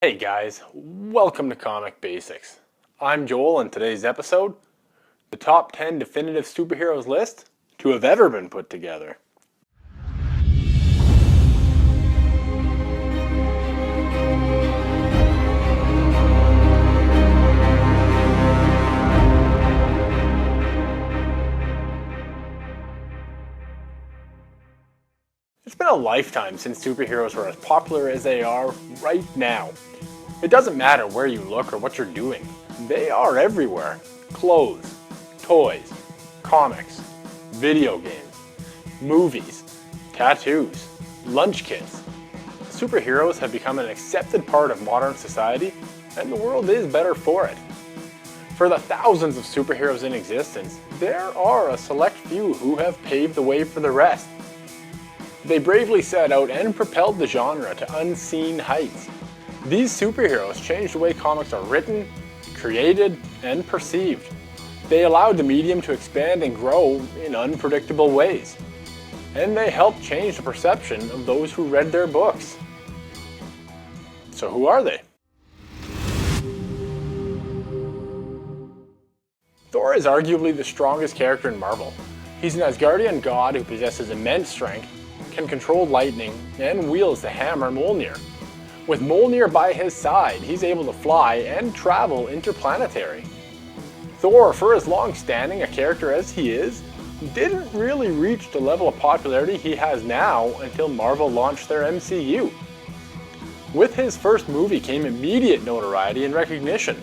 Hey guys, welcome to Comic Basics. I'm Joel, and today's episode, the top 10 definitive superheroes list to have ever been put together. It's been a lifetime since superheroes were as popular as they are right now. It doesn't matter where you look or what you're doing. They are everywhere. Clothes, toys, comics, video games, movies, tattoos, lunch kits. Superheroes have become an accepted part of modern society, and the world is better for it. For the thousands of superheroes in existence, there are a select few who have paved the way for the rest. They bravely set out and propelled the genre to unseen heights. These superheroes changed the way comics are written, created, and perceived. They allowed the medium to expand and grow in unpredictable ways. And they helped change the perception of those who read their books. So who are they? Thor is arguably the strongest character in Marvel. He's an Asgardian god who possesses immense strength, can control lightning, and wields the hammer Mjolnir. With Mjolnir by his side, he's able to fly and travel interplanetary. Thor, for as long-standing a character as he is, didn't really reach the level of popularity he has now until Marvel launched their MCU. With his first movie came immediate notoriety and recognition.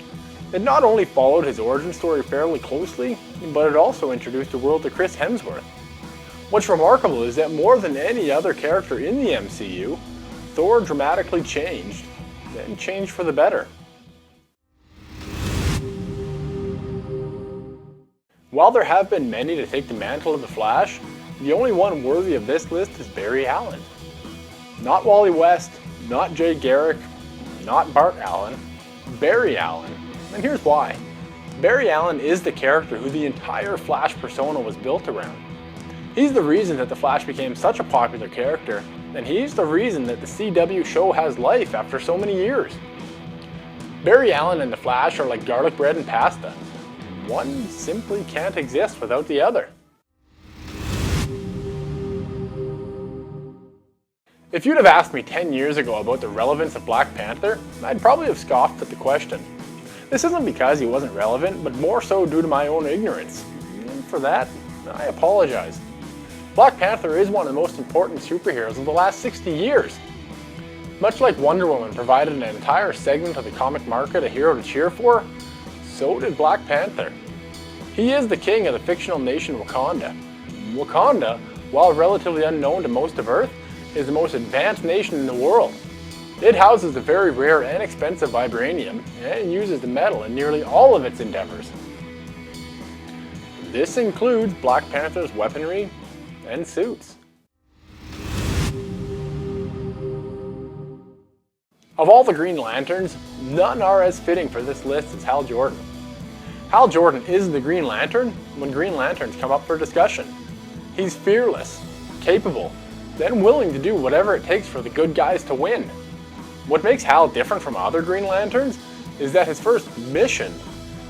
It not only followed his origin story fairly closely, but it also introduced the world to Chris Hemsworth. What's remarkable is that more than any other character in the MCU, Thor dramatically changed, and changed for the better. While there have been many to take the mantle of the Flash, the only one worthy of this list is Barry Allen. Not Wally West, not Jay Garrick, not Bart Allen, Barry Allen, and here's why. Barry Allen is the character who the entire Flash persona was built around. He's the reason that the Flash became such a popular character, and he's the reason that the CW show has life after so many years. Barry Allen and the Flash are like garlic bread and pasta. One simply can't exist without the other. If you'd have asked me 10 years ago about the relevance of Black Panther, I'd probably have scoffed at the question. This isn't because he wasn't relevant, but more so due to my own ignorance. And for that, I apologize. Black Panther is one of the most important superheroes of the last 60 years. Much like Wonder Woman provided an entire segment of the comic market a hero to cheer for, so did Black Panther. He is the king of the fictional nation Wakanda. Wakanda, while relatively unknown to most of Earth, is the most advanced nation in the world. It houses the very rare and expensive vibranium, and uses the metal in nearly all of its endeavors. This includes Black Panther's weaponry and suits. Of all the Green Lanterns, none are as fitting for this list as Hal Jordan. Hal Jordan is the Green Lantern when Green Lanterns come up for discussion. He's fearless, capable, and willing to do whatever it takes for the good guys to win. What makes Hal different from other Green Lanterns is that his first mission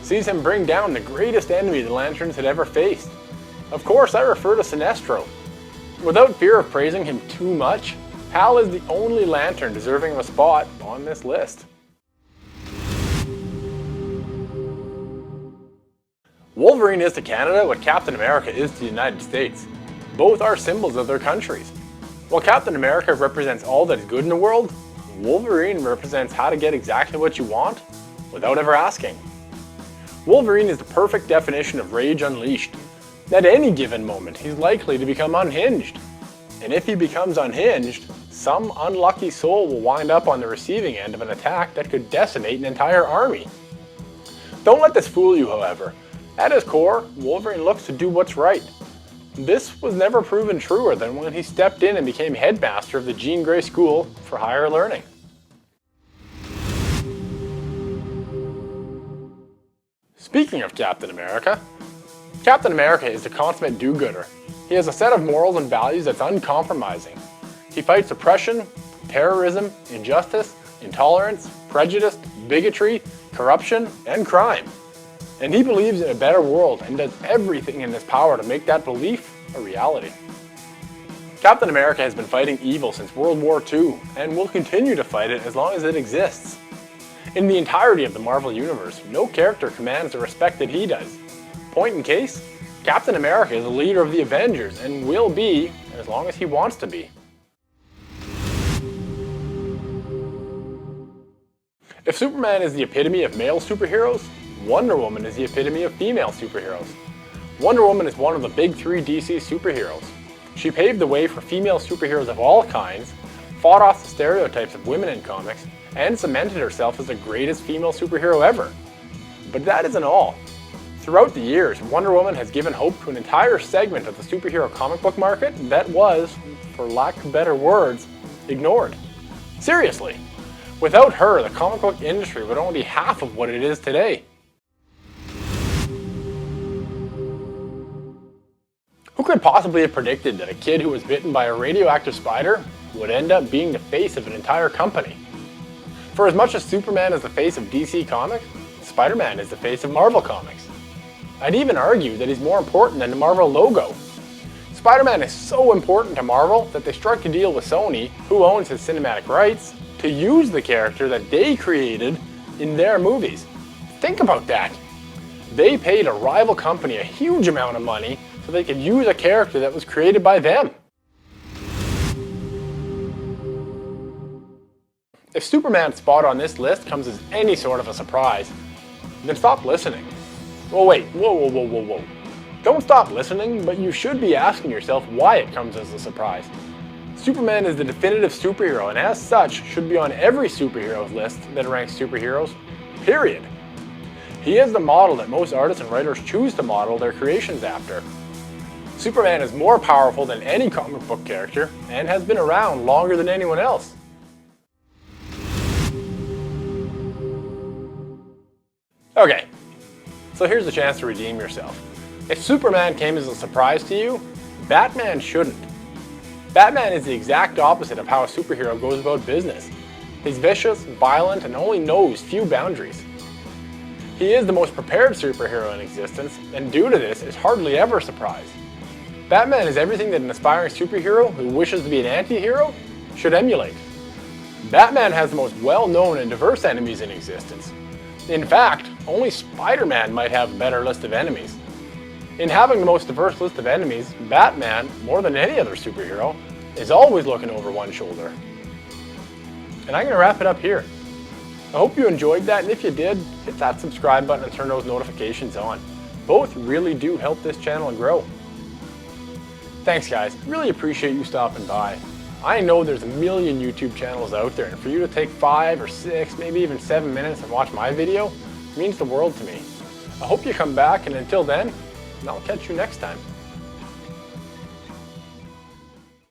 sees him bring down the greatest enemy the Lanterns had ever faced. Of course, I refer to Sinestro. Without fear of praising him too much, Hal is the only Lantern deserving of a spot on this list. Wolverine is to Canada what Captain America is to the United States. Both are symbols of their countries. While Captain America represents all that is good in the world, Wolverine represents how to get exactly what you want without ever asking. Wolverine is the perfect definition of rage unleashed. At any given moment, he's likely to become unhinged. And if he becomes unhinged, some unlucky soul will wind up on the receiving end of an attack that could decimate an entire army. Don't let this fool you, however. At his core, Wolverine looks to do what's right. This was never proven truer than when he stepped in and became headmaster of the Jean Grey School for Higher Learning. Speaking of Captain America is the consummate do-gooder. He has a set of morals and values that's uncompromising. He fights oppression, terrorism, injustice, intolerance, prejudice, bigotry, corruption, and crime. And he believes in a better world and does everything in his power to make that belief a reality. Captain America has been fighting evil since World War II and will continue to fight it as long as it exists. In the entirety of the Marvel Universe, no character commands the respect that he does. Point in case, Captain America is the leader of the Avengers and will be as long as he wants to be. If Superman is the epitome of male superheroes, Wonder Woman is the epitome of female superheroes. Wonder Woman is one of the big three DC superheroes. She paved the way for female superheroes of all kinds, fought off the stereotypes of women in comics, and cemented herself as the greatest female superhero ever. But that isn't all. Throughout the years, Wonder Woman has given hope to an entire segment of the superhero comic book market that was, for lack of better words, ignored. Seriously, without her, the comic book industry would only be half of what it is today. Who could possibly have predicted that a kid who was bitten by a radioactive spider would end up being the face of an entire company? For as much as Superman is the face of DC Comics, Spider-Man is the face of Marvel Comics. I'd even argue that he's more important than the Marvel logo. Spider-Man is so important to Marvel that they struck a deal with Sony, who owns his cinematic rights, to use the character that they created in their movies. Think about that. They paid a rival company a huge amount of money so they could use a character that was created by them. If Superman's spot on this list comes as any sort of a surprise, then stop listening. Well, wait, whoa. Don't stop listening, but you should be asking yourself why it comes as a surprise. Superman is the definitive superhero, and as such, should be on every superhero's list that ranks superheroes, period. He is the model that most artists and writers choose to model their creations after. Superman is more powerful than any comic book character, and has been around longer than anyone else. Okay, so here's a chance to redeem yourself. If Superman came as a surprise to you, Batman shouldn't. Batman is the exact opposite of how a superhero goes about business. He's vicious, violent, and only knows few boundaries. He is the most prepared superhero in existence, and due to this, is hardly ever surprised. Batman is everything that an aspiring superhero who wishes to be an anti-hero should emulate. Batman has the most well-known and diverse enemies in existence. In fact, only Spider-Man might have a better list of enemies. In having the most diverse list of enemies, Batman, more than any other superhero, is always looking over one shoulder. And I'm going to wrap it up here. I hope you enjoyed that, and if you did, hit that subscribe button and turn those notifications on. Both really do help this channel grow. Thanks guys, really appreciate you stopping by. I know there's a million YouTube channels out there, and for you to take 5 or 6, maybe even 7 minutes and watch my video means the world to me. I hope you come back, and until then, I'll catch you next time.